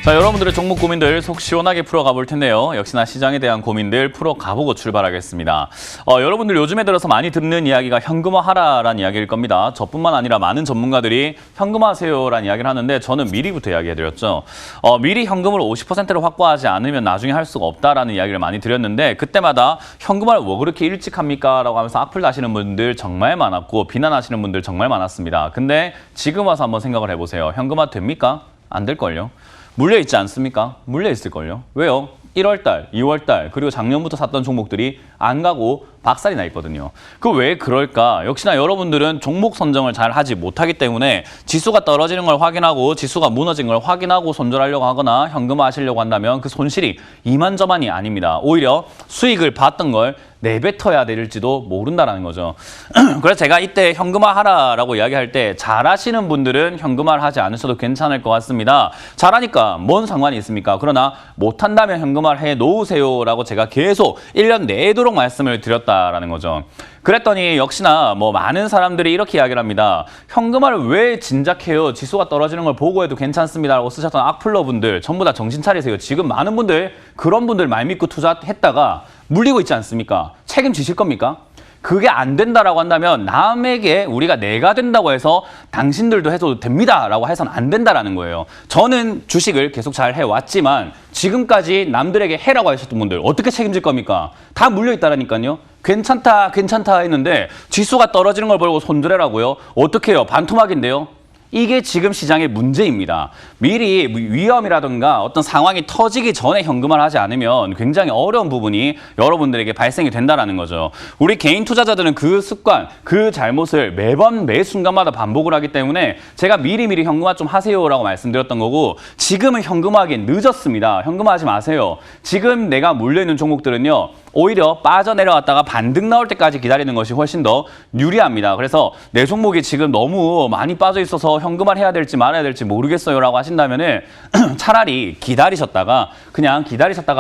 자, 여러분들의 종목 고민들 속 시원하게 풀어가 볼 텐데요. 역시나 시장에 대한 고민들 풀어가보고 출발하겠습니다. 여러분들 요즘에 들어서 많이 듣는 이야기가 현금화하라라는 이야기일 겁니다. 저뿐만 아니라 많은 전문가들이 현금화하세요라는 이야기를 하는데 저는 미리부터 이야기해드렸죠. 미리 현금을 50%를 확보하지 않으면 나중에 할 수가 없다라는 이야기를 많이 드렸는데 그때마다 현금화를 왜 그렇게 일찍 합니까? 라고 하면서 악플 다시는 분들 정말 많았고 비난하시는 분들 정말 많았습니다. 근데 지금 와서 한번 생각을 해보세요. 현금화 됩니까? 안 될걸요. 물려있지 않습니까? 물려있을걸요. 왜요? 1월달, 2월달, 그리고 작년부터 샀던 종목들이 안 가고 박살이 나 있거든요. 그 왜 그럴까? 역시나 여러분들은 종목 선정을 잘 하지 못하기 때문에 지수가 떨어지는 걸 확인하고 지수가 무너진 걸 확인하고 손절하려고 하거나 현금화 하시려고 한다면 그 손실이 이만저만이 아닙니다. 오히려 수익을 봤던 걸 내뱉어야 될지도 모른다는 거죠. 그래서 제가 이때 현금화하라라고 이야기할 때 잘하시는 분들은 현금화를 하지 않으셔도 괜찮을 것 같습니다. 잘하니까 뭔 상관이 있습니까? 그러나 못한다면 현금화를 해놓으세요라고 제가 계속 1년 내도록 말씀을 드렸다라는 거죠. 그랬더니 역시나 많은 사람들이 이렇게 이야기를 합니다. 현금화를 왜 진작해요? 지수가 떨어지는 걸 보고 해도 괜찮습니다라고 쓰셨던 악플러분들 전부 다 정신 차리세요. 지금 많은 분들 그런 분들 말 믿고 투자했다가 물리고 있지 않습니까? 책임지실 겁니까? 그게 안 된다라고 한다면 남에게 우리가 내가 된다고 해서 당신들도 해도 됩니다라고 해서는 안 된다라는 거예요. 저는 주식을 계속 잘 해왔지만 지금까지 남들에게 해라고 하셨던 분들 어떻게 책임질 겁니까? 다 물려있다라니까요. 괜찮다 괜찮다 했는데 지수가 떨어지는 걸 보고 손절해라고요? 어떻게 해요? 반토막인데요. 이게 지금 시장의 문제입니다. 미리 위험이라든가 어떤 상황이 터지기 전에 현금화를 하지 않으면 굉장히 어려운 부분이 여러분들에게 발생이 된다는 거죠. 우리 개인 투자자들은 그 습관, 그 잘못을 매번 매 순간마다 반복을 하기 때문에 제가 미리미리 현금화 좀 하세요라고 말씀드렸던 거고 지금은 현금화하기엔 늦었습니다. 현금화하지 마세요. 지금 내가 물려있는 종목들은요. 오히려 빠져내려왔다가 반등 나올 때까지 기다리는 것이 훨씬 더 유리합니다. 그래서 내 종목이 지금 너무 많이 빠져 있어서 현금화를 해야 될지 말아야 될지 모르겠어요라고 하신다면은 차라리 기다리셨다가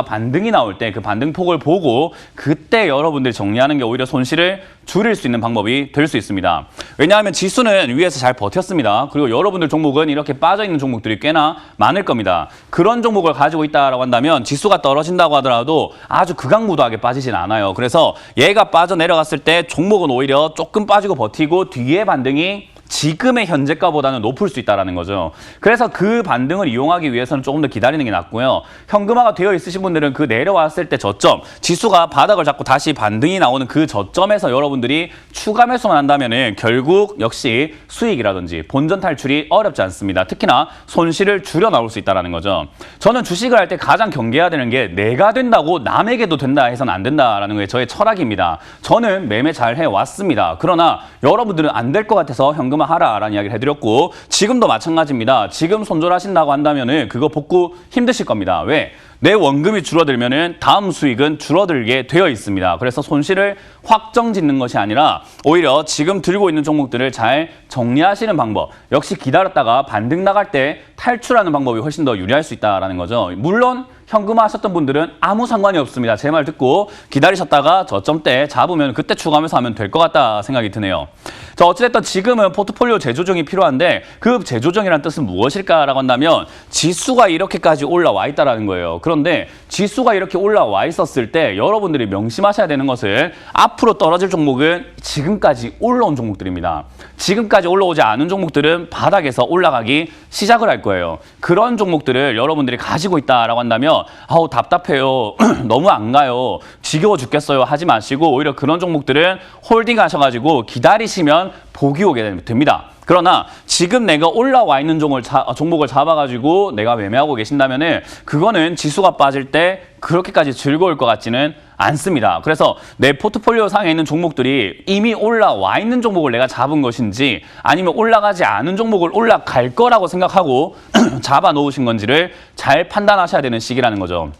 반등이 나올 때 그 반등폭을 보고 그때 여러분들이 정리하는 게 오히려 손실을 줄일 수 있는 방법이 될 수 있습니다. 왜냐하면 지수는 위에서 잘 버텼습니다. 그리고 여러분들 종목은 이렇게 빠져있는 종목들이 꽤나 많을 겁니다. 그런 종목을 가지고 있다라고 한다면 지수가 떨어진다고 하더라도 아주 극악무도하게 빠지진 않아요. 그래서 얘가 빠져내려갔을 때 종목은 오히려 조금 빠지고 버티고 뒤에 반등이 지금의 현재가보다는 높을 수 있다는 거죠. 그래서 그 반등을 이용하기 위해서는 조금 더 기다리는 게 낫고요. 현금화가 되어 있으신 분들은 그 내려왔을 때 저점, 지수가 바닥을 잡고 다시 반등이 나오는 그 저점에서 여러분들이 추가 매수만 한다면 결국 역시 수익이라든지 본전 탈출이 어렵지 않습니다. 특히나 손실을 줄여 나올 수 있다는 거죠. 저는 주식을 할 때 가장 경계해야 되는 게 내가 된다고 남에게도 된다 해서는 안 된다라는 게 저의 철학입니다. 저는 매매 잘 해왔습니다. 그러나 여러분들은 안 될 것 같아서 현금화하라라는 이야기를 해드렸고 지금도 마찬가지입니다. 지금 손절하신다고 한다면은 그거 복구 힘드실 겁니다. 왜? 내 원금이 줄어들면은 다음 수익은 줄어들게 되어 있습니다. 그래서 손실을 확정 짓는 것이 아니라 오히려 지금 들고 있는 종목들을 잘 정리하시는 방법. 역시 기다렸다가 반등 나갈 때 탈출하는 방법이 훨씬 더 유리할 수 있다는 거죠. 물론 현금화 하셨던 분들은 아무 상관이 없습니다. 제 말 듣고 기다리셨다가 저점 때 잡으면 그때 추가하면서 하면 될 것 같다 생각이 드네요. 자, 어찌됐든 지금은 포트폴리오 재조정이 필요한데 그 재조정이라는 뜻은 무엇일까라고 한다면 지수가 이렇게까지 올라와 있다는 거예요. 그런데 지수가 이렇게 올라와 있었을 때 여러분들이 명심하셔야 되는 것은 앞으로 떨어질 종목은 지금까지 올라온 종목들입니다. 지금까지 올라오지 않은 종목들은 바닥에서 올라가기 시작을 할 거예요. 그런 종목들을 여러분들이 가지고 있다라고 한다면 아우 답답해요. 너무 안 가요. 지겨워 죽겠어요. 하지 마시고 오히려 그런 종목들은 홀딩 하셔가지고 기다리시면 복이 오게 됩니다. 그러나 지금 내가 올라와 있는 종목을 잡아가지고 내가 매매하고 계신다면은 그거는 지수가 빠질 때 그렇게까지 즐거울 것 같지는 않습니다. 그래서 내 포트폴리오 상에 있는 종목들이 이미 올라와 있는 종목을 내가 잡은 것인지 아니면 올라가지 않은 종목을 올라갈 거라고 생각하고 잡아 놓으신 건지를 잘 판단하셔야 되는 시기라는 거죠.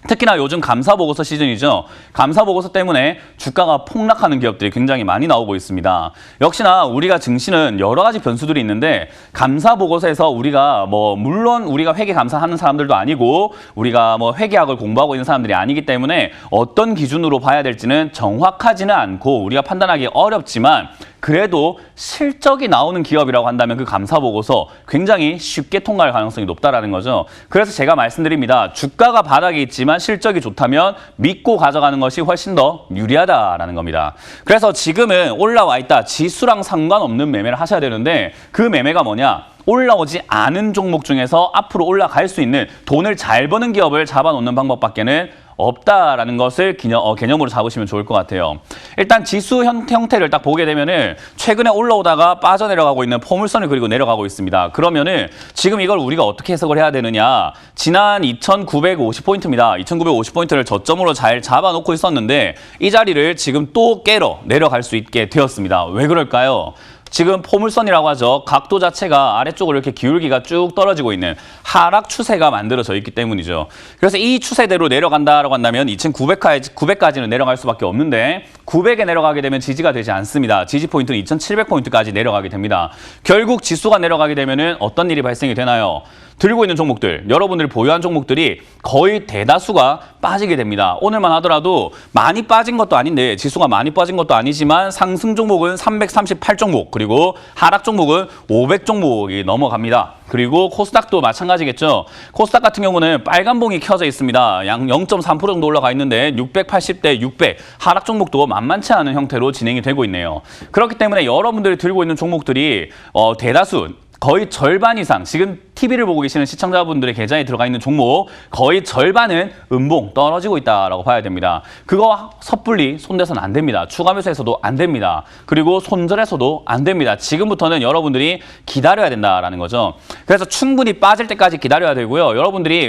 특히나 요즘 감사보고서 시즌이죠. 감사보고서 때문에 주가가 폭락하는 기업들이 굉장히 많이 나오고 있습니다. 역시나 우리가 증시는 여러 가지 변수들이 있는데 감사보고서에서 우리가 물론 우리가 회계 감사하는 사람들도 아니고 우리가 회계학을 공부하고 있는 사람들이 아니기 때문에 어떤 기준으로 봐야 될지는 정확하지는 않고 우리가 판단하기 어렵지만 그래도 실적이 나오는 기업이라고 한다면 그 감사보고서 굉장히 쉽게 통과할 가능성이 높다라는 거죠. 그래서 제가 말씀드립니다. 주가가 바닥에 있지만 실적이 좋다면 믿고 가져가는 것이 훨씬 더 유리하다라는 겁니다. 그래서 지금은 올라와 있다. 지수랑 상관없는 매매를 하셔야 되는데 그 매매가 뭐냐? 올라오지 않은 종목 중에서 앞으로 올라갈 수 있는 돈을 잘 버는 기업을 잡아놓는 방법밖에는 없다라는 것을 개념으로 잡으시면 좋을 것 같아요. 일단 지수 형태를 딱 보게 되면은 최근에 올라오다가 빠져내려가고 있는 포물선을 그리고 내려가고 있습니다. 그러면은 지금 이걸 우리가 어떻게 해석을 해야 되느냐? 지난 2,950포인트입니다. 2,950포인트를 저점으로 잘 잡아놓고 있었는데 이 자리를 지금 또 깨러 내려갈 수 있게 되었습니다. 왜 그럴까요? 지금 포물선이라고 하죠. 각도 자체가 아래쪽으로 이렇게 기울기가 쭉 떨어지고 있는 하락 추세가 만들어져 있기 때문이죠. 그래서 이 추세대로 내려간다라고 한다면 2,900까지는 내려갈 수밖에 없는데 900에 내려가게 되면 지지가 되지 않습니다. 지지 포인트는 2,700포인트까지 내려가게 됩니다. 결국 지수가 내려가게 되면은 어떤 일이 발생이 되나요? 들고 있는 종목들, 여러분들이 보유한 종목들이 거의 대다수가 빠지게 됩니다. 오늘만 하더라도 많이 빠진 것도 아닌데 지수가 많이 빠진 것도 아니지만 상승 종목은 338종목 그리고 하락 종목은 500종목이 넘어갑니다. 그리고 코스닥도 마찬가지겠죠. 코스닥 같은 경우는 빨간 봉이 켜져 있습니다. 양 0.3% 정도 올라가 있는데 680대 600 하락 종목도 만만치 않은 형태로 진행이 되고 있네요. 그렇기 때문에 여러분들이 들고 있는 종목들이 대다수 거의 절반 이상 지금 TV를 보고 계시는 시청자분들의 계좌에 들어가 있는 종목 거의 절반은 음봉 떨어지고 있다라고 봐야 됩니다. 그거 섣불리 손대서는 안 됩니다. 추가 매수에서도 안 됩니다. 그리고 손절해서도 안 됩니다. 지금부터는 여러분들이 기다려야 된다라는 거죠. 그래서 충분히 빠질 때까지 기다려야 되고요. 여러분들이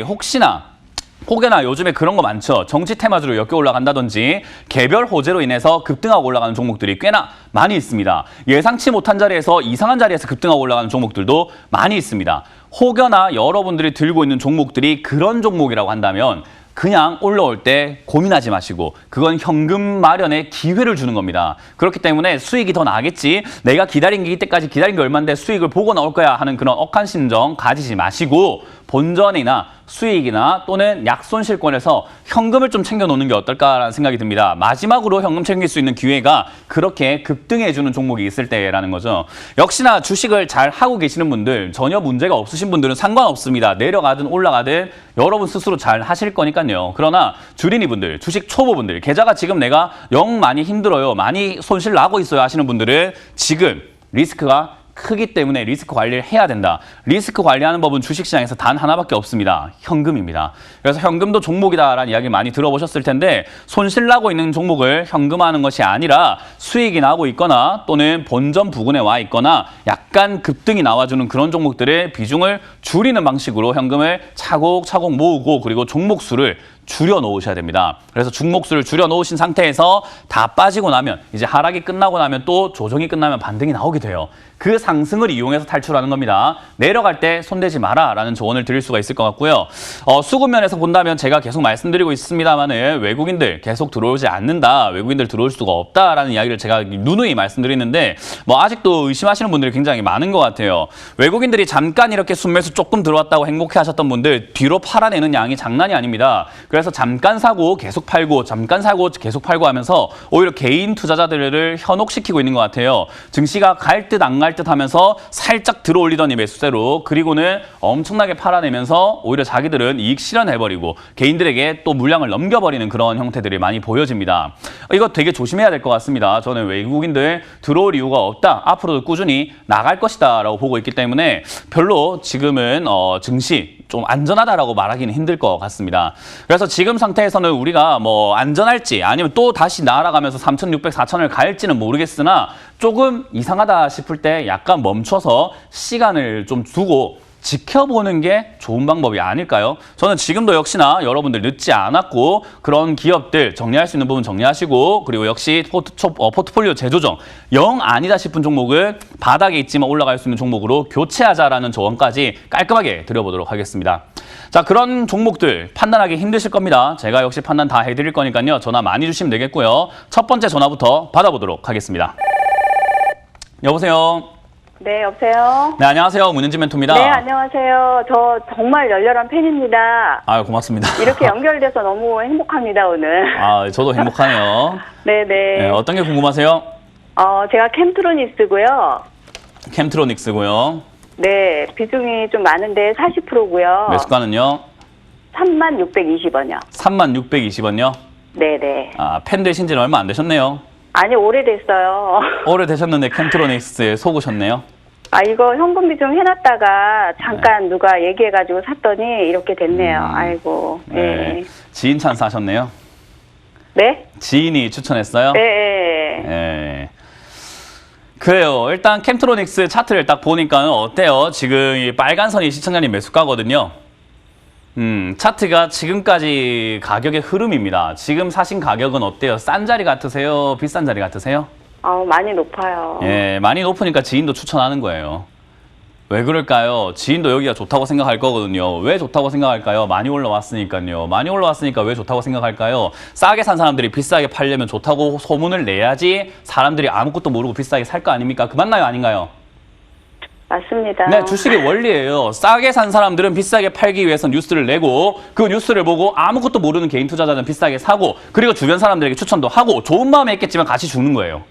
혹여나 요즘에 그런 거 많죠. 정치 테마주로 엮여 올라간다든지 개별 호재로 인해서 급등하고 올라가는 종목들이 꽤나 많이 있습니다. 예상치 못한 자리에서 이상한 자리에서 급등하고 올라가는 종목들도 많이 있습니다. 혹여나 여러분들이 들고 있는 종목들이 그런 종목이라고 한다면 그냥 올라올 때 고민하지 마시고 그건 현금 마련의 기회를 주는 겁니다. 그렇기 때문에 수익이 더 나겠지. 내가 기다린 게 이때까지 기다린 게 얼마인데 수익을 보고 나올 거야 하는 그런 억한 심정 가지지 마시고 본전이나 수익이나 또는 약손실권에서 현금을 좀 챙겨놓는 게 어떨까라는 생각이 듭니다. 마지막으로 현금 챙길 수 있는 기회가 그렇게 급등해주는 종목이 있을 때라는 거죠. 역시나 주식을 잘 하고 계시는 분들, 전혀 문제가 없으신 분들은 상관없습니다. 내려가든 올라가든 여러분 스스로 잘 하실 거니까요. 그러나 주린이분들, 주식 초보분들, 계좌가 지금 내가 영 많이 힘들어요, 많이 손실 나고 있어요 하시는 분들은 지금 리스크가 크기 때문에 리스크 관리를 해야 된다. 리스크 관리하는 법은 주식시장에서 단 하나밖에 없습니다. 현금입니다. 그래서 현금도 종목이다라는 이야기 많이 들어보셨을 텐데 손실 나고 있는 종목을 현금화하는 것이 아니라 수익이 나고 있거나 또는 본전 부근에 와 있거나 약간 급등이 나와주는 그런 종목들의 비중을 줄이는 방식으로 현금을 차곡차곡 모으고 그리고 종목 수를 줄여 놓으셔야 됩니다. 그래서 종목수를 줄여 놓으신 상태에서 다 빠지고 나면 이제 하락이 끝나고 나면 또 조정이 끝나면 반등이 나오게 돼요. 그 상승을 이용해서 탈출하는 겁니다. 내려갈 때 손대지 마라라는 조언을 드릴 수가 있을 것 같고요. 수급 면에서 본다면 제가 계속 말씀드리고 있습니다만은 외국인들 계속 들어오지 않는다. 외국인들 들어올 수가 없다라는 이야기를 제가 누누이 말씀드리는데 아직도 의심하시는 분들이 굉장히 많은 것 같아요. 외국인들이 잠깐 이렇게 순매수 조금 들어왔다고 행복해하셨던 분들 뒤로 팔아내는 양이 장난이 아닙니다. 그래서 잠깐 사고 계속 팔고 잠깐 사고 계속 팔고 하면서 오히려 개인 투자자들을 현혹시키고 있는 것 같아요. 증시가 갈 듯 안 갈 듯 하면서 살짝 들어올리더니 매수세로 그리고는 엄청나게 팔아내면서 오히려 자기들은 이익 실현해버리고 개인들에게 또 물량을 넘겨버리는 그런 형태들이 많이 보여집니다. 이거 되게 조심해야 될 것 같습니다. 저는 외국인들 들어올 이유가 없다. 앞으로도 꾸준히 나갈 것이다 라고 보고 있기 때문에 별로 지금은 증시 좀 안전하다라고 말하기는 힘들 것 같습니다. 그래서 지금 상태에서는 우리가 안전할지 아니면 또 다시 날아가면서 3,600, 4,000을 갈지는 모르겠으나 조금 이상하다 싶을 때 약간 멈춰서 시간을 좀 두고 지켜보는 게 좋은 방법이 아닐까요? 저는 지금도 역시나 여러분들 늦지 않았고 그런 기업들 정리할 수 있는 부분 정리하시고 그리고 역시 포트폴리오 재조정 영 아니다 싶은 종목을 바닥에 있지만 올라갈 수 있는 종목으로 교체하자라는 조언까지 깔끔하게 드려보도록 하겠습니다. 자, 그런 종목들 판단하기 힘드실 겁니다. 제가 역시 판단 다 해드릴 거니까요. 전화 많이 주시면 되겠고요. 첫 번째 전화부터 받아보도록 하겠습니다. 여보세요? 네, 여보세요? 네, 안녕하세요. 문현진 멘토입니다. 네, 안녕하세요. 저 정말 열렬한 팬입니다. 아유, 고맙습니다. 이렇게 연결돼서 너무 행복합니다, 오늘. 아, 저도 행복하네요. 네네. 네, 어떤 게 궁금하세요? 제가 캠트로닉스고요. 캠트로닉스고요. 네, 비중이 좀 많은데 40%고요. 매수가는요? 36,620원이요. 36,620원요? 네네. 아, 팬 되신 지는 얼마 안 되셨네요. 아니, 오래됐어요. 오래되셨는데 캠트로닉스에 속으셨네요. 이거 현금 비중 해놨다가 잠깐 누가 얘기해가지고 샀더니 이렇게 됐네요. 아이고. 네. 지인 찬스 하셨네요. 네? 지인이 추천했어요? 네. 네. 그래요. 일단 캠트로닉스 차트를 딱 보니까 어때요? 지금 이 빨간 선이 시청자님 매수가거든요. 차트가 지금까지 가격의 흐름입니다. 지금 사신 가격은 어때요? 싼 자리 같으세요? 비싼 자리 같으세요? 많이 높아요. 예, 많이 높으니까 지인도 추천하는 거예요. 왜 그럴까요? 지인도 여기가 좋다고 생각할 거거든요. 왜 좋다고 생각할까요? 많이 올라왔으니까요. 많이 올라왔으니까 왜 좋다고 생각할까요? 싸게 산 사람들이 비싸게 팔려면 좋다고 소문을 내야지 사람들이 아무것도 모르고 비싸게 살 거 아닙니까? 그 맞나요? 아닌가요? 맞습니다. 네, 주식의 원리예요. 싸게 산 사람들은 비싸게 팔기 위해서 뉴스를 내고 그 뉴스를 보고 아무것도 모르는 개인 투자자는 비싸게 사고 그리고 주변 사람들에게 추천도 하고 좋은 마음에 했겠지만 같이 죽는 거예요.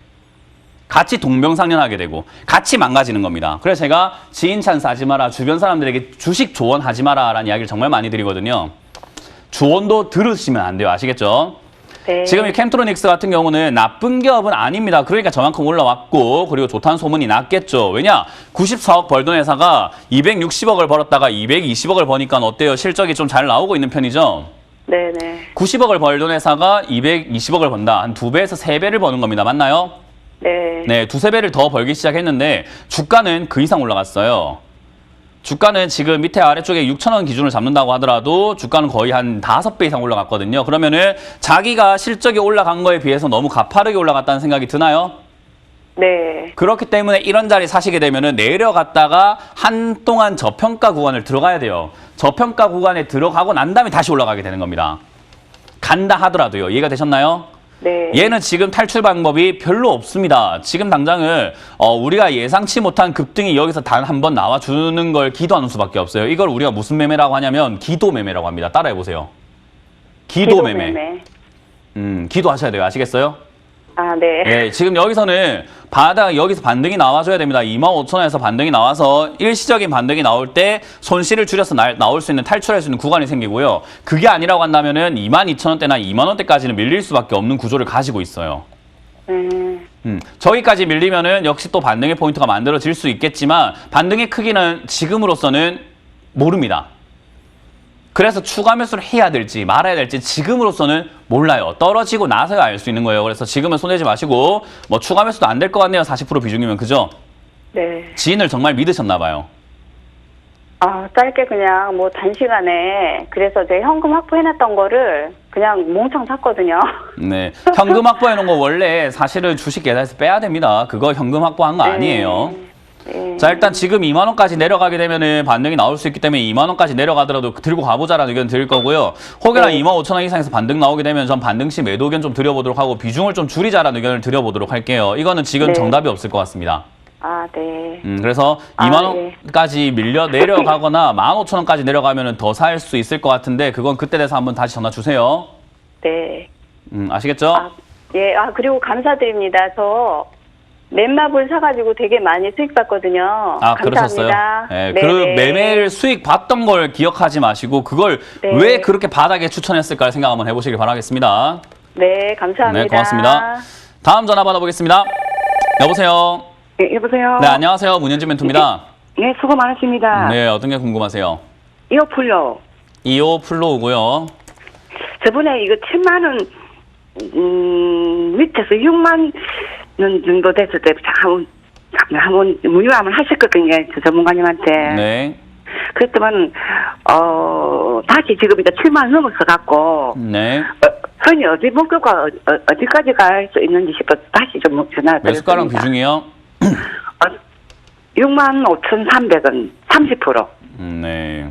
같이 동병상련하게 되고 같이 망가지는 겁니다. 그래서 제가 지인 찬스 하지 마라, 주변 사람들에게 주식 조언하지 마라 라는 이야기를 정말 많이 드리거든요. 조언도 들으시면 안 돼요. 아시겠죠? 네. 지금 이 캠트로닉스 같은 경우는 나쁜 기업은 아닙니다. 그러니까 저만큼 올라왔고 그리고 좋다는 소문이 났겠죠. 왜냐? 94억 벌던 회사가 260억을 벌었다가 220억을 버니까 어때요? 실적이 좀 잘 나오고 있는 편이죠? 네네. 90억을 벌던 회사가 220억을 번다. 한 2배에서 3배를 버는 겁니다. 맞나요? 네. 네, 2~3배를 더 벌기 시작했는데 주가는 그 이상 올라갔어요. 주가는 지금 밑에 아래쪽에 6,000원 기준을 잡는다고 하더라도 주가는 거의 한 5배 이상 올라갔거든요. 그러면은 자기가 실적이 올라간 거에 비해서 너무 가파르게 올라갔다는 생각이 드나요? 네. 그렇기 때문에 이런 자리 사시게 되면은 내려갔다가 한동안 저평가 구간을 들어가야 돼요. 저평가 구간에 들어가고 난 다음에 다시 올라가게 되는 겁니다. 간다 하더라도요. 이해가 되셨나요? 네. 얘는 지금 탈출 방법이 별로 없습니다. 지금 당장은 우리가 예상치 못한 급등이 여기서 단 한 번 나와주는 걸 기도하는 수밖에 없어요. 이걸 우리가 무슨 매매라고 하냐면 기도 매매라고 합니다. 따라해보세요. 기도 매매. 기도하셔야 돼요. 아시겠어요? 네. 네, 지금 여기서는 여기서 반등이 나와줘야 됩니다. 25,000원에서 반등이 나와서 일시적인 반등이 나올 때 손실을 줄여서 나올 수 있는 탈출할 수 있는 구간이 생기고요. 그게 아니라고 한다면은 22,000원대나 20,000원대까지는 밀릴 수밖에 없는 구조를 가지고 있어요. 저기까지 밀리면은 역시 또 반등의 포인트가 만들어질 수 있겠지만 반등의 크기는 지금으로서는 모릅니다. 그래서 추가 매수를 해야 될지 말아야 될지 지금으로서는 몰라요. 떨어지고 나서야 알 수 있는 거예요. 그래서 지금은 손대지 마시고 뭐 추가 매수도 안 될 것 같네요. 40% 비중이면. 그죠? 네. 지인을 정말 믿으셨나 봐요. 짧게 그냥 뭐 단시간에 그래서 제 현금 확보해놨던 거를 그냥 몽창 샀거든요. 네. 현금 확보해놓은 거 원래 사실은 주식 계좌에서 빼야 됩니다. 그거 현금 확보한 거 아니에요. 네. 자, 일단 지금 2만 원까지 내려가게 되면은 반등이 나올 수 있기 때문에 2만 원까지 내려가더라도 들고 가보자라는 의견 드릴 거고요. 혹여나 25,000원 이상에서 반등 나오게 되면 전 반등 시 매도 의견 좀 드려보도록 하고 비중을 좀 줄이자라는 의견을 드려보도록 할게요. 이거는 지금 정답이 없을 것 같습니다. 네. 그래서 2만 원까지 밀려 내려가거나 15,000원까지 내려가면은 더 살 수 있을 것 같은데 그건 그때 돼서 한번 다시 전화 주세요. 네. 아시겠죠? 예. 그리고 감사드립니다. 저 넷마블 사가지고 되게 많이 수익 봤거든요. 그러셨어요? 감사합니다. 네, 그 매매를 수익 봤던 걸 기억하지 마시고 그걸 왜 그렇게 바닥에 추천했을까 생각 한번 해보시길 바라겠습니다. 네, 감사합니다. 네, 고맙습니다. 다음 전화 받아보겠습니다. 여보세요? 네, 여보세요? 네, 안녕하세요. 문현진 멘토입니다. 네, 수고 많으십니다. 네, 어떤 게 궁금하세요? 이어플로. 이오 플로우고요. 저번에 이거 7만 원, 밑에서 6만 원 정도 됐을 때 한번 문의 한번 하셨거든요. 저 전문가님한테. 네. 그랬더만, 다시 지금 이제 7만 원 넘어서 갖고, 네. 흔히 어디 목표가 어디까지 갈 수 있는지 싶어 다시 좀 전화 드렸습니다. 매수가랑 비중이요? 65,300원, 30%. 네.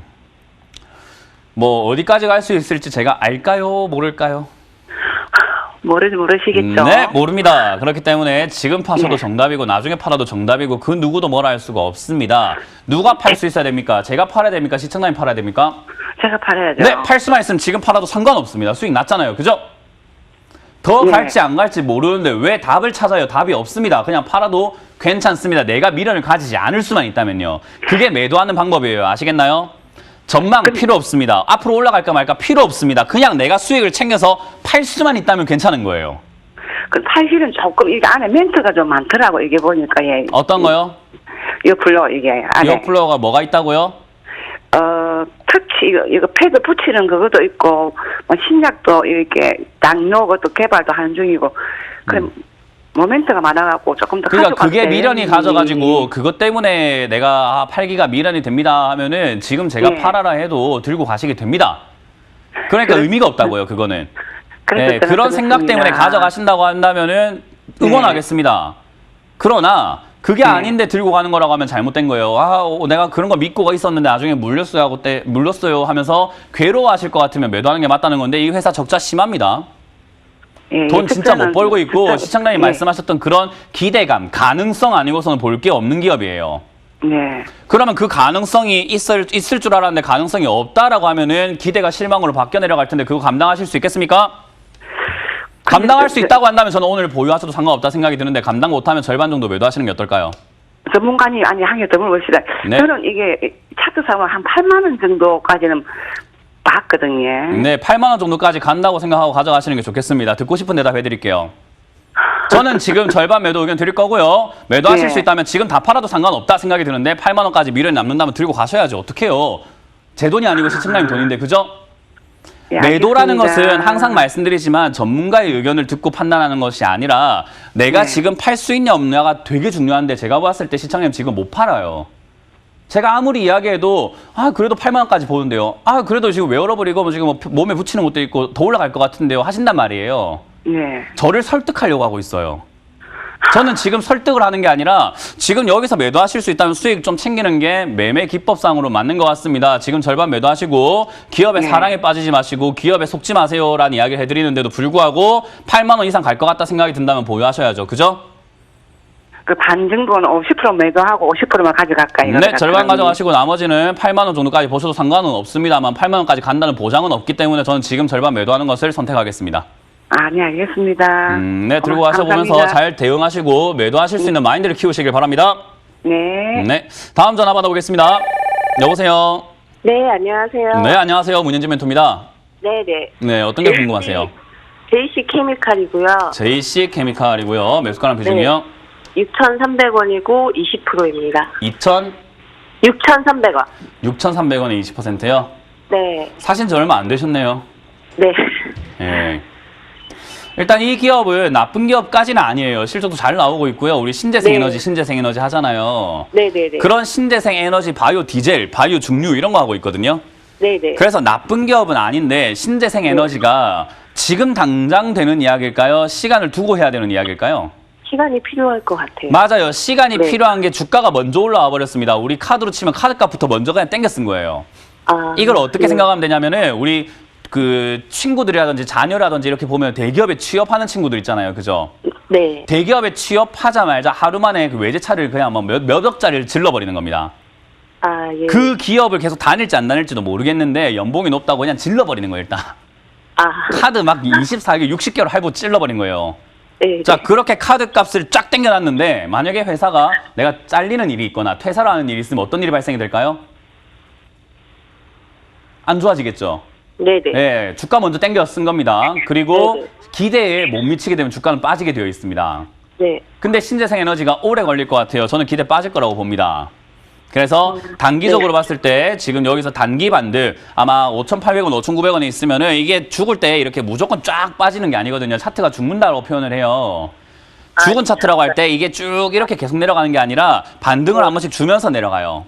뭐 어디까지 갈 수 있을지 제가 알까요? 모를까요? 모르시겠죠? 네, 모릅니다. 그렇기 때문에 지금 파셔도 정답이고 나중에 팔아도 정답이고 그 누구도 뭐라 할 수가 없습니다. 누가 팔 수 있어야 됩니까? 제가 팔아야 됩니까? 시청자님 팔아야 됩니까? 제가 팔아야죠. 네, 팔 수만 있으면 지금 팔아도 상관없습니다. 수익 났잖아요. 그죠? 더 네. 갈지 안 갈지 모르는데 왜 답을 찾아요? 답이 없습니다. 그냥 팔아도 괜찮습니다. 내가 미련을 가지지 않을 수만 있다면요. 그게 매도하는 방법이에요. 아시겠나요? 전망 필요 없습니다. 앞으로 올라갈까 말까 필요 없습니다. 그냥 내가 수익을 챙겨서 팔 수만 있다면 괜찮은 거예요. 그 팔실은 조금 이게 안에 멘트가 좀 많더라고 이게 보니까 예. 어떤 거요? 옆으로 이게 안에 이어플러가 뭐가 있다고요? 터치 이거 패드 붙이는 그것도 있고 뭐 신약도 이렇게 당뇨 것도 개발도 하는 중이고 그 모멘트가 많아갖고 조금 더 그러니까 가져가도 그게 미련이 되는지. 가져가지고 그것 때문에 내가 팔기가 미련이 됩니다 하면은 지금 제가 네. 팔아라 해도 들고 가시게 됩니다. 그러니까 의미가 없다고요, 그거는. 그래서 네, 저는 그런 생각 때문에 그렇습니다. 가져가신다고 한다면은 응원하겠습니다. 그러나 그게 네. 아닌데 들고 가는 거라고 하면 잘못된 거예요. 내가 그런 거 믿고 있었는데 나중에 물렸어요 하면서 괴로워하실 것 같으면 매도하는 게 맞다는 건데 이 회사 적자 심합니다. 예, 돈 예, 진짜 못 특별한 벌고 있고 특별- 시청자님 예, 말씀하셨던 그런 기대감, 가능성 아니고서는 볼 게 없는 기업이에요. 네. 그러면 그 가능성이 있을 줄 알았는데 가능성이 없다라고 하면은 기대가 실망으로 바뀌어 내려갈 텐데 그거 감당하실 수 있겠습니까? 감당할 수 있다고 한다면 저는 오늘 보유하셔도 상관없다 생각이 드는데 감당 못하면 절반 정도 매도하시는 게 어떨까요? 전문가님 아니 한개 더 물어봅시다. 네. 저는 이게 차트 사면 한 8만 원 정도까지는 봤거든요. 네, 8만 원 정도까지 간다고 생각하고 가져가시는 게 좋겠습니다. 듣고 싶은 대답 해드릴게요. 저는 지금 절반 매도 의견 드릴 거고요. 매도하실 네. 수 있다면 지금 다 팔아도 상관없다 생각이 드는데 8만 원까지 미련이 남는다면 들고 가셔야죠. 어떡해요. 제 돈이 아니고 시청자님 돈인데 그죠? 예, 매도라는 알겠습니다. 것은 항상 말씀드리지만 전문가의 의견을 듣고 판단하는 것이 아니라 내가 네. 지금 팔 수 있냐 없냐가 되게 중요한데 제가 봤을 때 시청자님 지금 못 팔아요. 제가 아무리 이야기해도 그래도 8만 원까지 보는데요. 그래도 지금 왜 얼어버리고 지금 뭐 몸에 붙이는 것도 있고 더 올라갈 것 같은데요. 하신단 말이에요. 네. 저를 설득하려고 하고 있어요. 저는 지금 설득을 하는 게 아니라 지금 여기서 매도하실 수 있다면 수익 좀 챙기는 게 매매 기법상으로 맞는 것 같습니다. 지금 절반 매도하시고 기업의 네. 사랑에 빠지지 마시고 기업에 속지 마세요라는 이야기를 해드리는데도 불구하고 8만 원 이상 갈 것 같다 생각이 든다면 보유하셔야죠. 그죠? 그 반 정도는 50% 매도하고 50%만 가져갈까요? 네, 절반 가져가시고 나머지는 8만 원 정도까지 보셔도 상관은 없습니다만 8만 원까지 간다는 보장은 없기 때문에 저는 지금 절반 매도하는 것을 선택하겠습니다. 네, 알겠습니다. 네, 들고 가셔보면서 감사합니다. 잘 대응하시고 매도하실 수 있는 마인드를 키우시길 바랍니다. 네. 네, 다음 전화 받아보겠습니다. 여보세요. 네, 안녕하세요. 네, 안녕하세요. 문현진 멘토입니다. 네네. 네, 어떤 게 궁금하세요? JC 케미칼이고요. JC 케미칼이고요. 매수가랑 비중이요? 6,300원이고 20%입니다. 6,300원. 6,300원에 20%요? 네. 사신 지 얼마 안 되셨네요. 네. 예. 일단 이 기업은 나쁜 기업까지는 아니에요. 실적도 잘 나오고 있고요. 우리 신재생 네. 에너지, 신재생 에너지 하잖아요. 네네네. 그런 신재생 에너지, 바이오 디젤, 바이오 중류 이런 거 하고 있거든요. 네네. 그래서 나쁜 기업은 아닌데 신재생 에너지가 지금 당장 되는 이야기일까요? 시간을 두고 해야 되는 이야기일까요? 시간이 필요할 것 같아요. 맞아요. 시간이 네. 필요한 게 주가가 먼저 올라와 버렸습니다. 우리 카드로 치면 카드값부터 먼저 그냥 땡겨 쓴 거예요. 이걸 어떻게 네. 생각하면 되냐면은 우리 그 친구들이라든지 자녀라든지 이렇게 보면 대기업에 취업하는 친구들 있잖아요. 그죠? 네. 대기업에 취업하자마자 하루 만에 그 외제차를 그냥 뭐 몇 억짜리를 질러버리는 겁니다. 예. 그 기업을 계속 다닐지 안 다닐지도 모르겠는데 연봉이 높다고 그냥 질러버리는 거예요. 일단. 카드 막 24개월, 60개월 할부 찔러버린 거예요. 네. 자, 그렇게 카드 값을 쫙 땡겨놨는데 만약에 회사가 내가 잘리는 일이 있거나 퇴사를 하는 일이 있으면 어떤 일이 발생이 될까요? 안 좋아지겠죠? 네네. 네, 주가 먼저 땡겨 쓴 겁니다. 그리고 네네. 기대에 못 미치게 되면 주가는 빠지게 되어 있습니다. 네. 근데 신재생 에너지가 오래 걸릴 것 같아요. 저는 기대 빠질 거라고 봅니다. 그래서 단기적으로 네. 봤을 때 지금 여기서 단기 반등 아마 5,800원, 5,900원에 있으면은 이게 죽을 때 이렇게 무조건 쫙 빠지는 게 아니거든요. 차트가 죽는다고 표현을 해요. 죽은 차트라고 할 때 이게 쭉 이렇게 계속 내려가는 게 아니라 반등을 한 번씩 주면서 내려가요.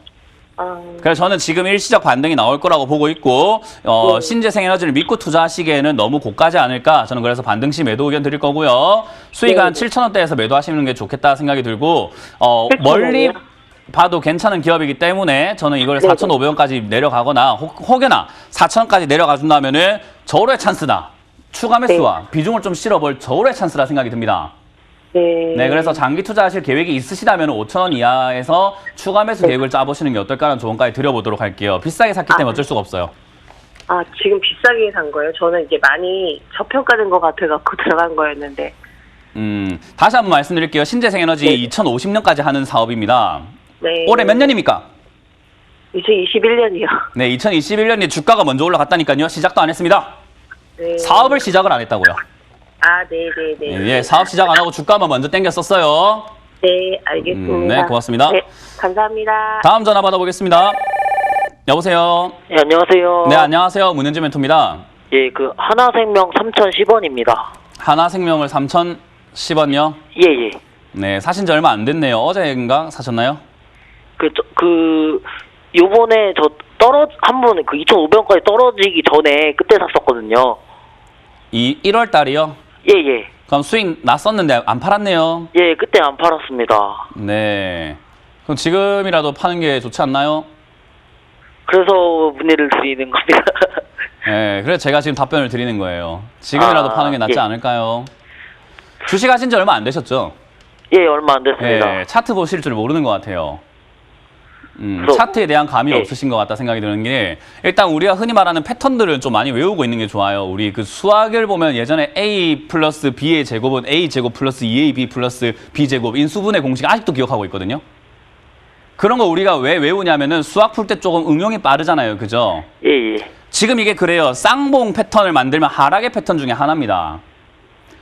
그래서 저는 지금 일시적 반등이 나올 거라고 보고 있고 신재생에너지를 믿고 투자하시기에는 너무 고가지 않을까. 저는 그래서 반등 시 매도 의견 드릴 거고요. 수익 한 7,000원대에서 매도하시는 게 좋겠다 생각이 들고 멀리 봐도 괜찮은 기업이기 때문에 저는 이걸 4,500원까지 내려가거나 혹여나 4,000원까지 내려가 준다면은 저울의 찬스다. 추가 매수와 비중을 좀 실어볼 저울의 찬스라 생각이 듭니다. 네, 그래서 장기 투자하실 계획이 있으시다면 5,000원 이하에서 추가 매수 계획을 짜보시는 게 어떨까라는 조언까지 드려보도록 할게요. 비싸게 샀기 때문에 어쩔 수가 없어요. 지금 비싸게 산 거예요? 저는 이제 많이 저평가된 것 같아갖고 들어간 거였는데. 다시 한번 말씀드릴게요. 신재생에너지 2050년까지 하는 사업입니다. 네. 올해 몇 년입니까? 2021년이요. 네, 2021년에 주가가 먼저 올라갔다니까요. 시작도 안 했습니다. 네. 사업을 시작을 안 했다고요. 네네네. 예, 사업 시작 안 하고 주가만 먼저 땡겼었어요. 네, 알겠습니다. 네, 고맙습니다. 네, 감사합니다. 다음 전화 받아보겠습니다. 여보세요. 네, 안녕하세요. 네, 안녕하세요. 문현지 멘토입니다. 예, 그 하나생명 3,010원입니다. 하나생명을 3,010원요? 예, 예. 네, 사신 지 얼마 안 됐네요. 어제인가 사셨나요? 요번에 한 번 2,500원까지 떨어지기 전에 그때 샀었거든요. 1월 달이요? 예, 예. 그럼 수익 났었는데 안 팔았네요. 예, 그때 안 팔았습니다. 네. 그럼 지금이라도 파는 게 좋지 않나요? 그래서 문의를 드리는 겁니다. 네, 그래서 제가 지금 답변을 드리는 거예요. 지금이라도 파는 게 낫지 예. 않을까요? 주식하신 지 얼마 안 되셨죠? 예, 얼마 안 됐습니다. 네, 차트 보실 줄 모르는 것 같아요. 그럼- 차트에 대한 감이 예. 없으신 것 같다 생각이 드는 게 일단 우리가 흔히 말하는 패턴들을 좀 많이 외우고 있는 게 좋아요. 우리 그 수학을 보면 예전에 A 플러스 B의 제곱은 A 제곱 플러스 2AB 플러스 B 제곱 인수분해 공식 아직도 기억하고 있거든요. 그런 거 우리가 왜 외우냐면은 수학 풀 때 조금 응용이 빠르잖아요. 그죠? 예, 예. 지금 이게 그래요. 쌍봉 패턴을 만들면 하락의 패턴 중에 하나입니다.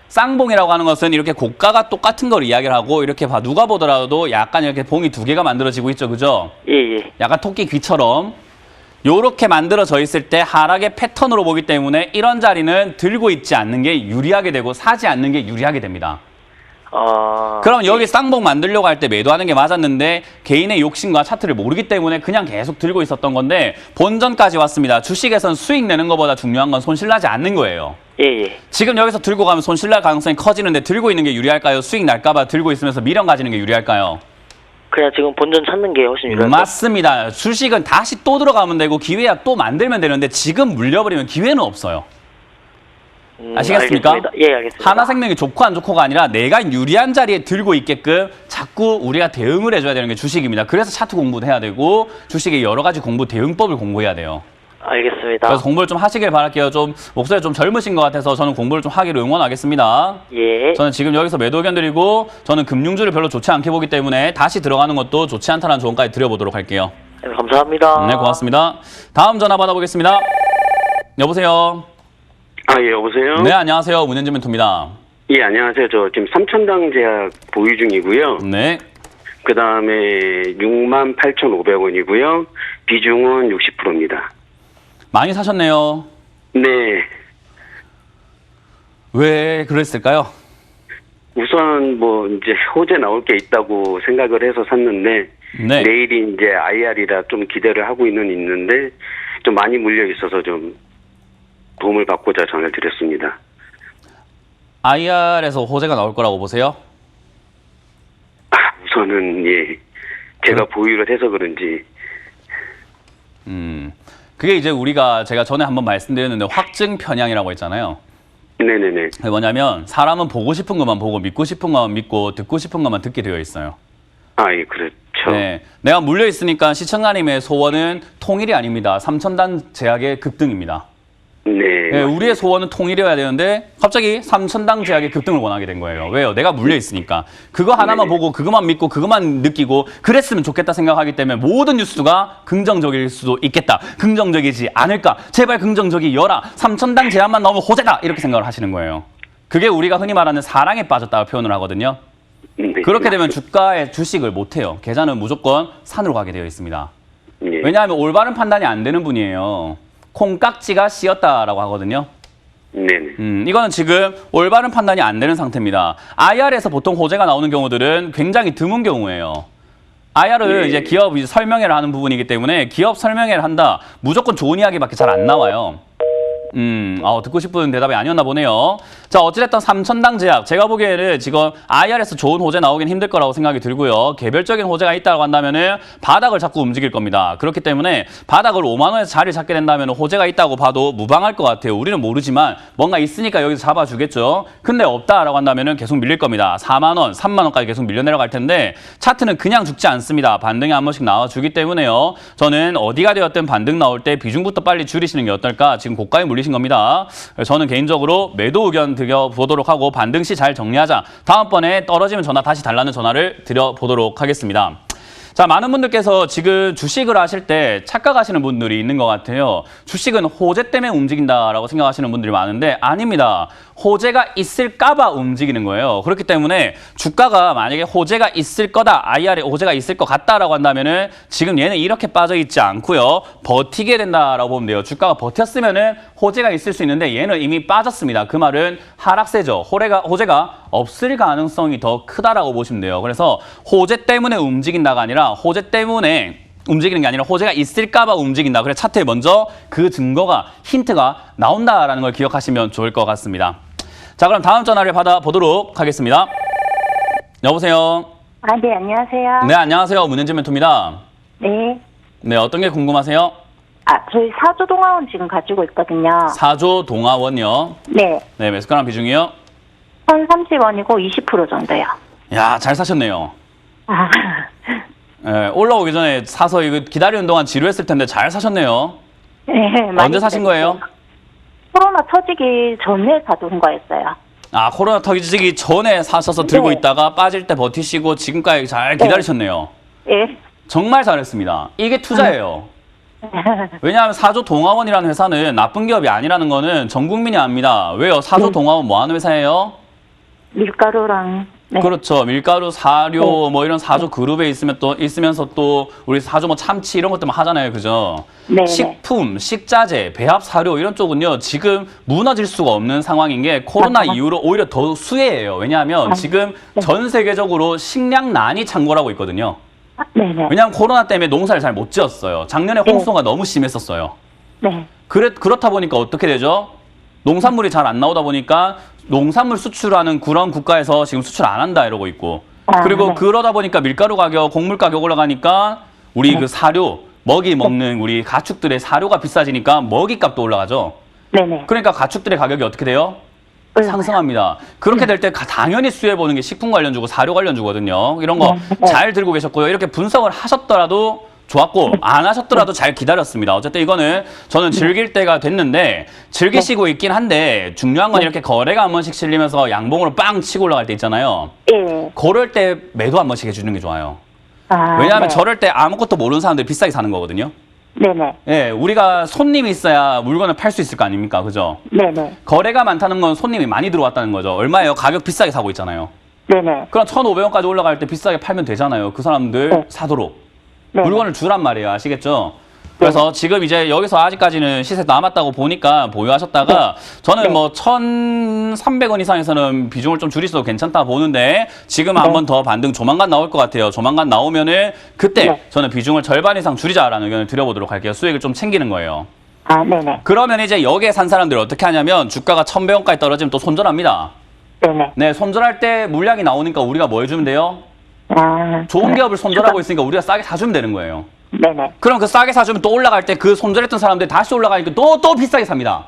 쌍봉이라고 하는 것은 이렇게 고가가 똑같은 걸 이야기를 하고 이렇게 누가 보더라도 약간 이렇게 봉이 두 개가 만들어지고 있죠. 그죠? 예, 예. 약간 토끼 귀처럼 요렇게 만들어져 있을 때 하락의 패턴으로 보기 때문에 이런 자리는 들고 있지 않는 게 유리하게 되고 사지 않는 게 유리하게 됩니다. 그럼 여기 쌍봉 만들려고 할 때 매도하는 게 맞았는데 개인의 욕심과 차트를 모르기 때문에 그냥 계속 들고 있었던 건데 본전까지 왔습니다. 주식에선 수익 내는 것보다 중요한 건 손실나지 않는 거예요. 예, 예. 지금 여기서 들고 가면 손실날 가능성이 커지는데 들고 있는 게 유리할까요? 수익 날까봐 들고 있으면서 미련 가지는 게 유리할까요? 그냥 지금 본전 찾는 게 훨씬 유리할 것 맞습니다. 주식은 다시 또 들어가면 되고 기회야 또 만들면 되는데 지금 물려버리면 기회는 없어요. 아시겠습니까? 알겠습니다. 예, 알겠습니다. 하나생명이 좋고 안 좋고가 아니라 내가 유리한 자리에 들고 있게끔 자꾸 우리가 대응을 해줘야 되는 게 주식입니다. 그래서 차트 공부도 해야 되고 주식의 여러 가지 공부 대응법을 공부해야 돼요. 알겠습니다. 그래서 공부를 좀 하시길 바랄게요. 좀 목소리가 좀 젊으신 것 같아서 저는 공부를 좀 하기를 응원하겠습니다. 예. 저는 지금 여기서 매도 의견 드리고 저는 금융주를 별로 좋지 않게 보기 때문에 다시 들어가는 것도 좋지 않다는 조언까지 드려보도록 할게요. 네, 감사합니다. 네, 고맙습니다. 다음 전화 받아보겠습니다. 여보세요. 예, 여보세요? 네, 안녕하세요. 문현지 멘토입니다. 예, 안녕하세요. 저 지금 3,000당 제약 보유 중이고요. 네. 그 다음에 68,500원이고요. 비중은 60%입니다. 많이 사셨네요. 네. 왜 그랬을까요? 우선 뭐 이제 호재 나올 게 있다고 생각을 해서 샀는데 네. 내일이 이제 IR이라 좀 기대를 하고 있는데 좀 많이 물려 있어서 좀 도움을 받고자 전화를 드렸습니다. IR에서 호재가 나올 거라고 보세요? 우선은 예. 제가 보유를 해서 그런지 그게 이제 제가 전에 한번 말씀드렸는데 확증 편향이라고 했잖아요. 네네네. 그게 뭐냐면 사람은 보고 싶은 것만 보고 믿고 싶은 것만 믿고 듣고 싶은 것만 듣게 되어 있어요. 예, 그렇죠. 네, 내가 물려 있으니까 시청자님의 소원은 통일이 아닙니다. 3,000단 제약의 급등입니다. 네, 우리의 소원은 통일이어야 되는데 갑자기 3,000당 제약의 급등을 원하게 된 거예요. 왜요? 내가 물려 있으니까. 그거 하나만 보고 그것만 믿고 그것만 느끼고 그랬으면 좋겠다 생각하기 때문에 모든 뉴스가 긍정적일 수도 있겠다. 긍정적이지 않을까? 제발 긍정적이여라. 3,000당 제약만 나오면 호재다. 이렇게 생각을 하시는 거예요. 그게 우리가 흔히 말하는 사랑에 빠졌다고 표현을 하거든요. 네. 그렇게 되면 주가의 주식을 못해요. 계좌는 무조건 산으로 가게 되어 있습니다. 네. 왜냐하면 올바른 판단이 안 되는 분이에요. 콩깍지가 씌었다라고 하거든요. 네네. 이거는 지금 올바른 판단이 안 되는 상태입니다. IR에서 보통 호재가 나오는 경우들은 굉장히 드문 경우예요. IR은 예. 이제 기업 이제 설명회를 하는 부분이기 때문에 기업 설명회를 한다. 무조건 좋은 이야기밖에 잘 안 나와요. 듣고 싶은 대답이 아니었나 보네요. 자, 어찌됐든 삼천당 제약. 제가 보기에는 지금 IR에서 좋은 호재 나오긴 힘들 거라고 생각이 들고요. 개별적인 호재가 있다고 한다면은 바닥을 자꾸 움직일 겁니다. 그렇기 때문에 바닥을 5만 원에서 자리 잡게 된다면 호재가 있다고 봐도 무방할 것 같아요. 우리는 모르지만 뭔가 있으니까 여기서 잡아주겠죠. 근데 없다라고 한다면은 계속 밀릴 겁니다. 4만 원, 3만 원까지 계속 밀려 내려갈 텐데 차트는 그냥 죽지 않습니다. 반등이 한 번씩 나와주기 때문에요. 저는 어디가 되었든 반등 나올 때 비중부터 빨리 줄이시는 게 어떨까? 지금 고가에 물리신 겁니다. 저는 개인적으로 매도 의견 드려보도록 하고 반등 시 잘 정리하자. 다음번에 떨어지면 전화 다시 달라는 전화를 드려보도록 하겠습니다. 자, 많은 분들께서 지금 주식을 하실 때 착각하시는 분들이 있는 것 같아요. 주식은 호재 때문에 움직인다라고 생각하시는 분들이 많은데 아닙니다. 호재가 있을까봐 움직이는 거예요. 그렇기 때문에 주가가 만약에 호재가 있을 거다, IR에 호재가 있을 것 같다라고 한다면은 지금 얘는 이렇게 빠져 있지 않고요. 버티게 된다라고 보면 돼요. 주가가 버텼으면은 호재가 있을 수 있는데 얘는 이미 빠졌습니다. 그 말은 하락세죠. 호재가 없을 가능성이 더 크다라고 보시면 돼요. 그래서 호재 때문에 움직인다가 아니라 호재 때문에 움직이는 게 아니라 호재가 있을까봐 움직인다. 그래서 차트에 먼저 그 증거가, 힌트가 나온다라는 걸 기억하시면 좋을 것 같습니다. 자, 그럼 다음 전화를 받아보도록 하겠습니다. 여보세요? 네, 안녕하세요. 네, 안녕하세요. 문현진 멘토입니다. 네. 네, 어떤 게 궁금하세요? 저희 사조 동화원 지금 가지고 있거든요. 사조 동아원이요. 네. 네, 매수가랑 비중이요? 1,030원이고 20% 정도요. 야, 잘 사셨네요. 아, 네, 올라오기 전에 사서 이거 기다리는 동안 지루했을 텐데 잘 사셨네요. 네. 언제 사신 거예요? 코로나 터지기 전에 사둔 거였어요. 아, 코로나 터지기 전에 사셔서 들고 네. 있다가 빠질 때 버티시고 지금까지 잘 기다리셨네요. 예. 정말 잘했습니다. 이게 투자예요. 왜냐하면 사조 동아원이라는 회사는 나쁜 기업이 아니라는 거는 전 국민이 압니다. 왜요? 사조 동아원 뭐 하는 회사예요? 밀가루랑. 네. 그렇죠. 밀가루, 사료, 뭐 이런 사조 그룹에 있으면서 또 우리 사조 뭐 참치 이런 것들만 하잖아요. 그죠? 네. 식품, 식자재, 배합 사료 이런 쪽은요. 지금 무너질 수가 없는 상황인 게 코로나 맞아. 이후로 오히려 더 수혜예요. 왜냐하면 지금 전 세계적으로 식량난이 창궐하고 있거든요. 네네. 왜냐하면 코로나 때문에 농사를 잘 못 지었어요. 작년에 홍수가 너무 심했었어요. 네. 그렇다 보니까 어떻게 되죠? 농산물이 잘 안 나오다 보니까 농산물 수출하는 그런 국가에서 지금 수출 안 한다 이러고 있고 그리고 네. 그러다 보니까 밀가루 가격, 곡물 가격 올라가니까 우리 그 사료, 먹이 먹는 우리 가축들의 사료가 비싸지니까 먹이값도 올라가죠. 네네. 그러니까 가축들의 가격이 어떻게 돼요? 상승합니다. 그렇게 될 때 당연히 수혜보는 게 식품 관련주고 사료 관련주거든요. 이런 거 잘 들고 계셨고요. 이렇게 분석을 하셨더라도 좋았고 안 하셨더라도 잘 기다렸습니다. 어쨌든 이거는 저는 즐길 때가 됐는데 즐기시고 있긴 한데 중요한 건 이렇게 거래가 한 번씩 실리면서 양봉으로 빵 치고 올라갈 때 있잖아요. 예. 그럴 때 매도 한 번씩 해주는 게 좋아요. 아, 왜냐하면 네. 저럴 때 아무것도 모르는 사람들이 비싸게 사는 거거든요. 네네. 예, 우리가 손님이 있어야 물건을 팔 수 있을 거 아닙니까? 그죠? 네네. 거래가 많다는 건 손님이 많이 들어왔다는 거죠. 얼마예요? 가격 비싸게 사고 있잖아요. 네네. 그럼 1,500원까지 올라갈 때 비싸게 팔면 되잖아요. 그 사람들 네. 사도록. 네네. 물건을 주란 말이에요. 아시겠죠? 그래서 지금 이제 여기서 아직까지는 시세 남았다고 보니까 보유하셨다가 저는 뭐 1,300원 이상에서는 비중을 좀 줄이셔도 괜찮다 보는데 지금 한 번 더 반등 조만간 나올 것 같아요. 조만간 나오면은 그때 네. 저는 비중을 절반 이상 줄이자라는 의견을 드려보도록 할게요. 수익을 좀 챙기는 거예요. 아, 네네. 그러면 이제 여기에 산 사람들이 어떻게 하냐면 주가가 1,100원까지 떨어지면 또 손절합니다. 네네. 네, 손절할 때 물량이 나오니까 우리가 뭐 해주면 돼요? 아, 좋은 기업을 손절하고 있으니까 우리가 싸게 사주면 되는 거예요. 네네. 그럼 그 싸게 사주면 또 올라갈 때 그 손절했던 사람들이 다시 올라가니까 또 비싸게 삽니다.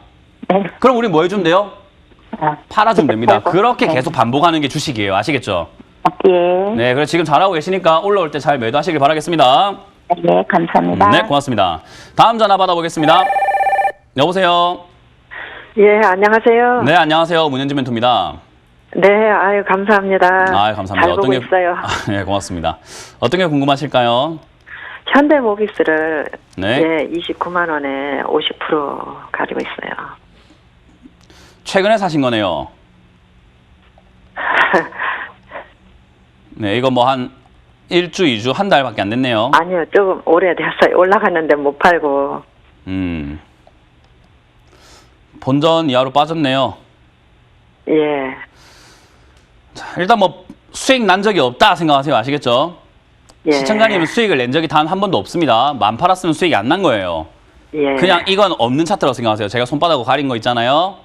네. 그럼 우리 뭐 해주면 돼요? 아, 팔아주면 됩니다. 팔고. 그렇게 네. 계속 반복하는 게 주식이에요. 아시겠죠? 예. 네, 그래서 지금 잘하고 계시니까 올라올 때 잘 매도하시길 바라겠습니다. 네, 감사합니다. 네, 고맙습니다. 다음 전화 받아보겠습니다. 여보세요? 예, 안녕하세요. 네, 안녕하세요. 문현진 멘토입니다. 네, 아유, 감사합니다. 아, 감사합니다. 잘 보고 있어요. 네, 고맙습니다. 어떤 게 궁금하실까요? 현대모비스를 네. 예, 29만 원에 50% 가지고 있어요. 최근에 사신 거네요. 네, 이거 뭐 한 1주, 2주, 한 달밖에 안 됐네요. 아니요, 조금 오래됐어요. 올라갔는데 못 팔고. 본전 이하로 빠졌네요. 예, 자, 일단 뭐 수익 난 적이 없다 생각하세요. 아시겠죠? 예. 시청자님은 수익을 낸 적이 단 한 번도 없습니다. 만 팔았으면 수익이 안 난 거예요. 예. 그냥 이건 없는 차트라고 생각하세요. 제가 손바닥으로 가린 거 있잖아요.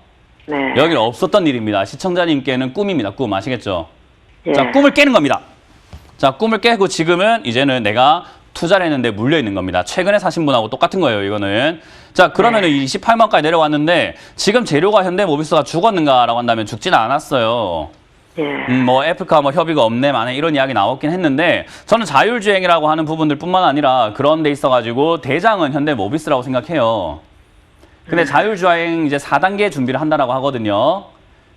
네. 여기는 없었던 일입니다. 시청자님께는 꿈입니다. 꿈 아시겠죠? 예. 자, 꿈을 깨는 겁니다. 자, 꿈을 깨고 지금은 이제는 내가 투자를 했는데 물려 있는 겁니다. 최근에 사신 분하고 똑같은 거예요, 이거는. 자, 그러면은 28만까지 내려왔는데 지금 재료가 현대모비스가 죽었는가라고 한다면 죽지는 않았어요. 예. 뭐 애플과 뭐 협의가 없네 만에 이런 이야기 나왔긴 했는데 저는 자율주행이라고 하는 부분들뿐만 아니라 그런 데 있어가지고 대장은 현대모비스라고 생각해요. 근데 자율주행 이제 4단계 준비를 한다라고 하거든요.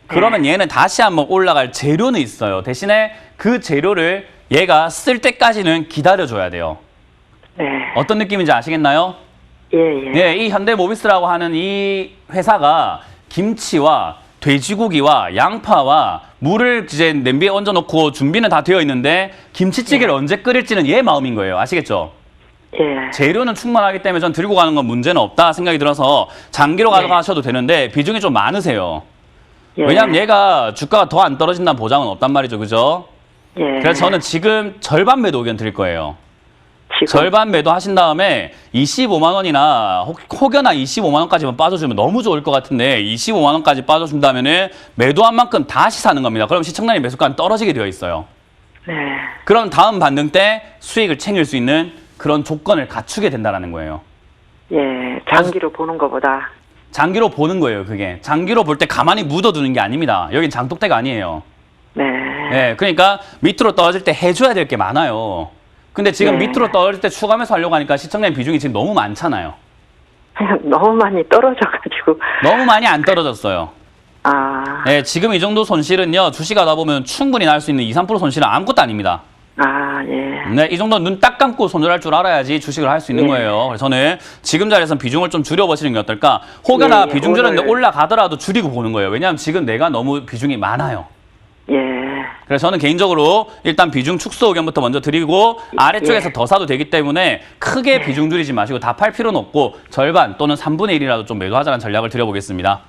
그러면 얘는 다시 한번 올라갈 재료는 있어요. 대신에 그 재료를 얘가 쓸 때까지는 기다려줘야 돼요. 네. 어떤 느낌인지 아시겠나요? 예, 예. 네, 이 현대모비스라고 하는 이 회사가 김치와 돼지고기와 양파와 물을 이제 냄비에 얹어놓고 준비는 다 되어 있는데 김치찌개를 언제 끓일지는 얘 마음인 거예요. 아시겠죠? 예. 재료는 충분하기 때문에 전 들고 가는 건 문제는 없다 생각이 들어서 장기로 가져가셔도 되는데 비중이 좀 많으세요. 예. 왜냐하면 얘가 주가가 더 안 떨어진다는 보장은 없단 말이죠. 그죠? 예. 그래서 저는 지금 절반 매도 의견 드릴 거예요. 지금 절반 매도 하신 다음에 25만 원이나 혹여나 25만 원까지만 빠져주면 너무 좋을 것 같은데 25만 원까지 빠져준다면은 매도한 만큼 다시 사는 겁니다. 그럼 시청자님 매수가는 떨어지게 되어 있어요. 네. 그럼 다음 반등 때 수익을 챙길 수 있는 그런 조건을 갖추게 된다는 거예요. 예. 장기로 보는 것보다 장기로 보는 거예요, 그게. 장기로 볼 때 가만히 묻어두는 게 아닙니다. 여긴 장독대가 아니에요. 네. 네, 그러니까 밑으로 떨어질 때 해줘야 될 게 많아요. 근데 지금 네. 밑으로 떨어질 때 추가 매수하려고 하니까 시청자님 비중이 지금 너무 많잖아요. 너무 많이 떨어져가지고 너무 많이 안 떨어졌어요. 아, 네, 지금 이 정도 손실은요, 주식하다 보면 충분히 날 수 있는 2, 3% 손실은 아무것도 아닙니다. 아, 예. 네, 이 정도 눈 딱 감고 손절할 줄 알아야지 주식을 할 수 있는 예. 거예요. 그래서 저는 지금 자리에서 비중을 좀 줄여보시는 게 어떨까? 혹여나 예, 예. 비중 줄였는데 오늘- 올라가더라도 줄이고 보는 거예요. 왜냐하면 지금 내가 너무 비중이 많아요. 예. 그래서 저는 개인적으로 일단 비중 축소 의견부터 먼저 드리고 아래쪽에서 예. 더 사도 되기 때문에 크게 비중 줄이지 마시고 다 팔 필요는 없고 절반 또는 3분의 1이라도 좀 매도하자는 전략을 드려보겠습니다.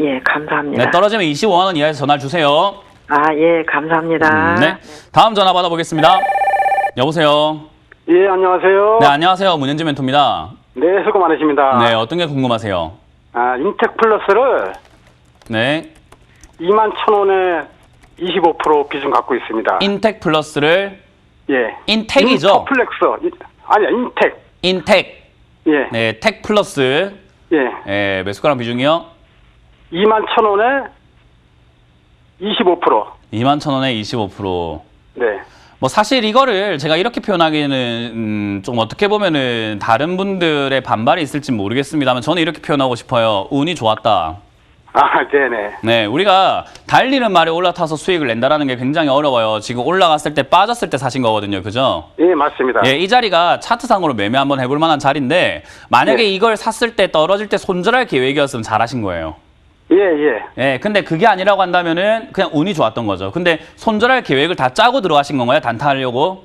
예, 감사합니다. 네, 떨어지면 25만 원 이하에서 전화를 주세요. 아, 예, 감사합니다. 네, 다음 전화 받아보겠습니다. 여보세요. 예, 안녕하세요. 네, 안녕하세요. 문현지 멘토입니다. 네, 수고 많으십니다. 네, 어떤 게 궁금하세요? 아, 인텍 플러스를 네, 21,000원에 25% 비중 갖고 있습니다. 인텍 플러스를 예. 인텍이죠? 인터플렉스. 아니야, 인텍. 인텍. 예. 네, 텍 플러스. 예. 네, 매수가랑 비중이요? 21,000원에 25%. 21,000원에 25%. 네. 뭐 사실 이거를 제가 이렇게 표현하기에는 좀 어떻게 보면은 다른 분들의 반발이 있을지 모르겠습니다만 저는 이렇게 표현하고 싶어요. 운이 좋았다. 아, 네네. 네, 우리가 달리는 말에 올라타서 수익을 낸다라는 게 굉장히 어려워요. 지금 올라갔을 때 빠졌을 때 사신 거거든요. 그죠? 예, 맞습니다. 예, 이 자리가 차트상으로 매매 한번 해볼 만한 자리인데 만약에 네. 이걸 샀을 때 떨어질 때 손절할 계획이었으면 잘하신 거예요. 예, 예. 예, 근데 그게 아니라고 한다면은 그냥 운이 좋았던 거죠. 근데 손절할 계획을 다 짜고 들어가신 건가요? 단타하려고?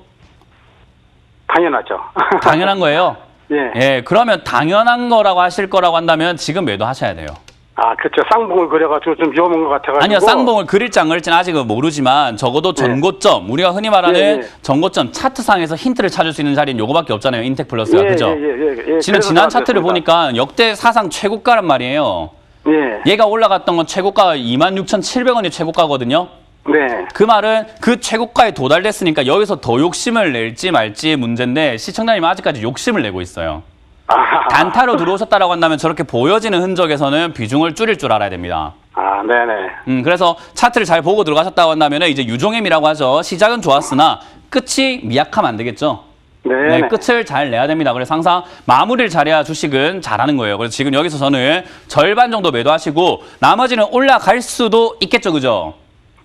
당연하죠. 당연한 거예요. 예. 예, 그러면 당연한 거라고 하실 거라고 한다면 지금 매도하셔야 돼요. 아, 그렇죠. 쌍봉을 그려가지고 좀 위험한 것 같아가지고. 아니요, 쌍봉을 그릴지 안 그릴지는 아직은 모르지만 적어도 전고점, 우리가 흔히 말하는 예, 예. 전고점 차트상에서 힌트를 찾을 수 있는 자리는 요거밖에 없잖아요. 인텍 플러스가. 예, 그죠? 예. 지금 지난 차트를 보니까 역대 사상 최고가란 말이에요. 예. 얘가 올라갔던 건 최고가 26,700원이 최고가거든요. 네. 그 말은 그 최고가에 도달됐으니까 여기서 더 욕심을 낼지 말지 문제인데 시청자님은 아직까지 욕심을 내고 있어요. 아, 단타로 들어오셨다라고 한다면 저렇게 보여지는 흔적에서는 비중을 줄일 줄 알아야 됩니다. 아, 네네. 그래서 차트를 잘 보고 들어가셨다고 한다면 이제 유종임이라고 하죠. 시작은 좋았으나 끝이 미약하면 안 되겠죠. 네네. 네, 끝을 잘 내야 됩니다. 그래서 항상 마무리를 잘해야 주식은 잘하는 거예요. 그래서 지금 여기서 저는 절반 정도 매도하시고 나머지는 올라갈 수도 있겠죠. 그죠?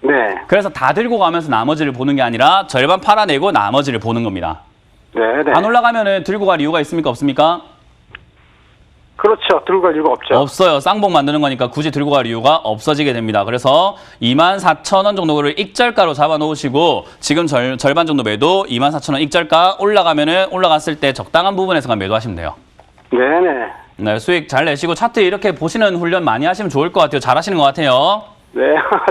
네. 그래서 다 들고 가면서 나머지를 보는 게 아니라 절반 팔아내고 나머지를 보는 겁니다. 네네. 안 올라가면은 들고 갈 이유가 있습니까? 없습니까? 그렇죠. 들고 갈 이유가 없죠. 없어요. 쌍봉 만드는 거니까 굳이 들고 갈 이유가 없어지게 됩니다. 그래서 24,000원 정도를 익절가로 잡아놓으시고 지금 절반 정도 매도 24,000원 익절가 올라가면은 올라갔을 때 적당한 부분에서만 매도하시면 돼요. 네네. 네, 수익 잘 내시고 차트 이렇게 보시는 훈련 많이 하시면 좋을 것 같아요. 잘하시는 것 같아요. 네.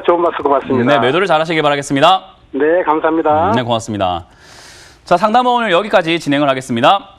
좋은 말씀 고맙습니다. 네, 매도를 잘 하시길 바라겠습니다. 네, 감사합니다. 네, 고맙습니다. 자, 상담은 오늘 여기까지 진행을 하겠습니다.